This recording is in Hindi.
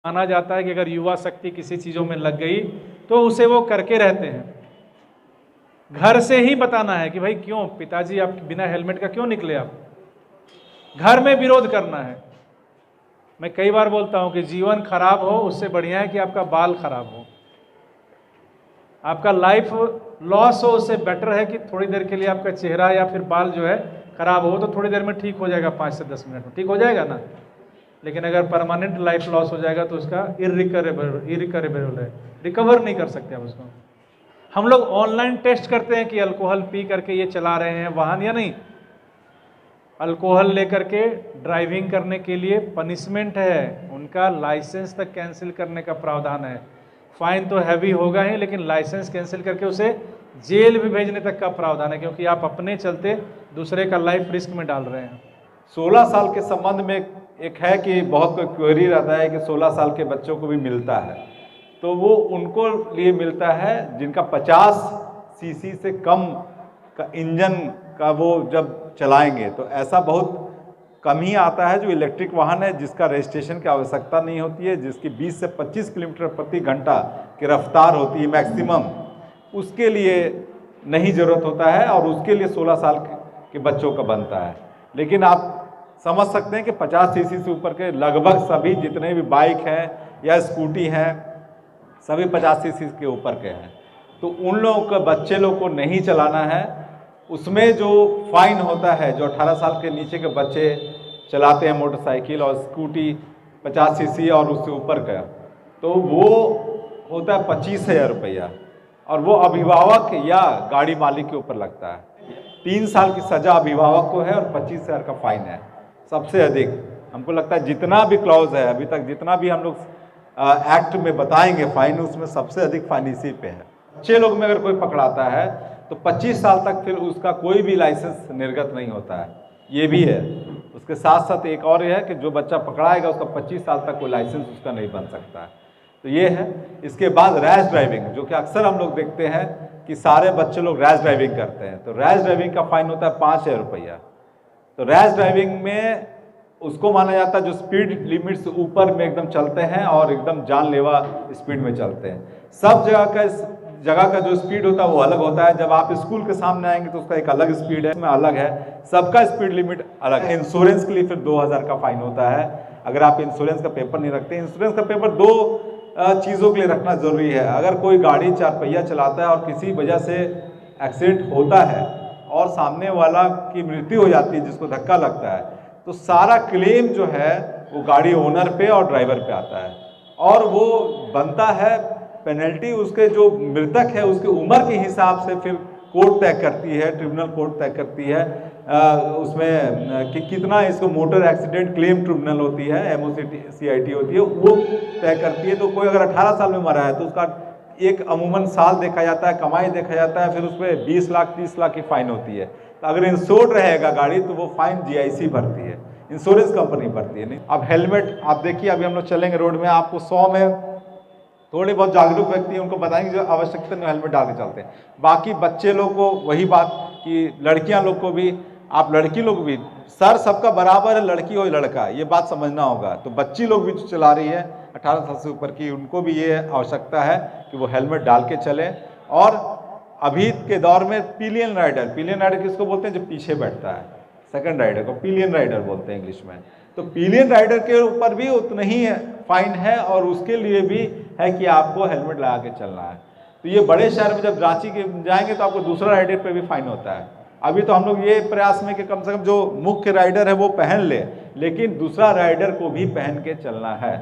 माना जाता है कि अगर युवा शक्ति किसी चीज़ों में लग गई तो उसे वो करके रहते हैं। घर से ही बताना है कि भाई क्यों पिताजी आप बिना हेलमेट का क्यों निकले, आप घर में विरोध करना है। मैं कई बार बोलता हूं कि जीवन खराब हो उससे बढ़िया है कि आपका बाल खराब हो, आपका लाइफ लॉस हो उससे बेटर है कि थोड़ी देर के लिए आपका चेहरा या फिर बाल जो है खराब हो तो थोड़ी देर में ठीक हो जाएगा, 5 से 10 मिनट में ठीक हो जाएगा ना। लेकिन अगर परमानेंट लाइफ लॉस हो जाएगा तो उसका इरिकवरेबल है, रिकवर नहीं कर सकते आप उसको। हम लोग ऑनलाइन टेस्ट करते हैं कि अल्कोहल पी करके ये चला रहे हैं वाहन या नहीं। अल्कोहल लेकर के ड्राइविंग करने के लिए पनिशमेंट है, उनका लाइसेंस तक कैंसिल करने का प्रावधान है। फाइन तो हैवी होगा ही, लेकिन लाइसेंस कैंसिल करके उसे जेल भी भेजने तक का प्रावधान है, क्योंकि आप अपने चलते दूसरे का लाइफ रिस्क में डाल रहे हैं। 16 साल के संबंध में एक है कि बहुत कोई क्वेरी रहता है कि 16 साल के बच्चों को भी मिलता है, तो वो उनको लिए मिलता है जिनका 50 सीसी से कम का इंजन का वो जब चलाएंगे। तो ऐसा बहुत कम ही आता है जो इलेक्ट्रिक वाहन है, जिसका रजिस्ट्रेशन की आवश्यकता नहीं होती है, जिसकी 20 से 25 किलोमीटर प्रति घंटा की रफ्तार होती है मैक्सिमम, उसके लिए नहीं ज़रूरत होता है और उसके लिए 16 साल के बच्चों का बनता है। लेकिन आप समझ सकते हैं कि 50 सीसी से ऊपर के लगभग सभी जितने भी बाइक हैं या स्कूटी हैं सभी 50 सीसी के ऊपर के हैं। तो उन लोगों को, बच्चे लोग को नहीं चलाना है। उसमें जो फाइन होता है, जो 18 साल के नीचे के बच्चे चलाते हैं मोटरसाइकिल और स्कूटी 50 सीसी और उससे ऊपर का, तो वो होता है 25,000 रुपया, और वो अभिभावक या गाड़ी मालिक के ऊपर लगता है। 3 साल की सज़ा अभिभावक को है और 25,000 का फाइन है। सबसे अधिक हमको लगता है जितना भी क्लॉज है अभी तक, जितना भी हम लोग एक्ट में बताएंगे फाइन, उसमें सबसे अधिक फाइन इसी पे है। 6 लोग में अगर कोई पकड़ाता है तो 25 साल तक फिर उसका कोई भी लाइसेंस निर्गत नहीं होता है, ये भी है। उसके साथ साथ एक और है कि जो बच्चा पकड़ाएगा उसका 25 साल तक कोई लाइसेंस उसका नहीं बन सकता है। तो ये है। इसके बाद रैश ड्राइविंग, जो कि अक्सर हम लोग देखते हैं कि सारे बच्चे लोग रैश ड्राइविंग करते हैं, तो रैश ड्राइविंग का फाइन होता है 5,000 रुपया। तो रैश ड्राइविंग में उसको माना जाता है जो स्पीड लिमिट से ऊपर में एकदम चलते हैं और एकदम जानलेवा स्पीड में चलते हैं। सब जगह का जो स्पीड होता है वो अलग होता है। जब आप स्कूल के सामने आएंगे तो उसका एक अलग स्पीड है, उसमें अलग है, सबका स्पीड लिमिट अलग है। इंश्योरेंस के लिए फिर 2,000 का फाइन होता है अगर आप इंश्योरेंस का पेपर नहीं रखते। इंश्योरेंस का पेपर 2 चीज़ों के लिए रखना जरूरी है। अगर कोई गाड़ी 4 पहिया चलाता है और किसी वजह से एक्सीडेंट होता है और सामने वाला की मृत्यु हो जाती है, जिसको धक्का लगता है, तो सारा क्लेम जो है वो गाड़ी ओनर पे और ड्राइवर पे आता है, और वो बनता है पेनल्टी उसके जो मृतक है उसके उम्र के हिसाब से फिर कोर्ट तय करती है, ट्रिब्यूनल कोर्ट तय करती है उसमें कि कितना इसको मोटर एक्सीडेंट क्लेम ट्रिब्यूनल होती है, MOCIT होती है, वो तय करती है। तो कोई अगर 18 साल में मरा है तो उसका एक अमूमन साल देखा जाता है, कमाई देखा जाता है, फिर उस पर 20 लाख 30 लाख की फाइन होती है। तो अगर इंश्योर्ड रहेगा गाड़ी तो वो फाइन GIC भरती है, इंश्योरेंस कंपनी भरती है। नहीं, अब हेलमेट आप देखिए, अभी हम लोग चलेंगे रोड में, आपको 100 में थोड़े बहुत जागरूक व्यक्ति हैं उनको बताएंगे जो आवश्यकता नहीं हेलमेट डाल के चलते हैं। बाकी बच्चे लोग को वही बात कि लड़कियां लोग को भी, आप लड़की लोग भी, सर सबका बराबर है, लड़की हो लड़का, ये बात समझना होगा। तो बच्ची लोग भी जो चला रही है 18 साल से ऊपर की, उनको भी ये आवश्यकता है कि वो हेलमेट डाल के चलें। और अभी के दौर में पिलियन राइडर किसको बोलते हैं, जो पीछे बैठता है, सेकंड राइडर को पिलियन राइडर बोलते हैं इंग्लिश में। तो पिलियन राइडर के ऊपर भी उतना ही फाइन है और उसके लिए भी है कि आपको हेलमेट लगा के चलना है। तो ये बड़े शहर में जब रांची के जाएंगे तो आपको दूसरा राइडर पे भी फाइन होता है। अभी तो हम लोग ये प्रयास में कि कम से कम जो मुख्य राइडर है वो पहन ले, लेकिन दूसरा राइडर को भी पहन के चलना है।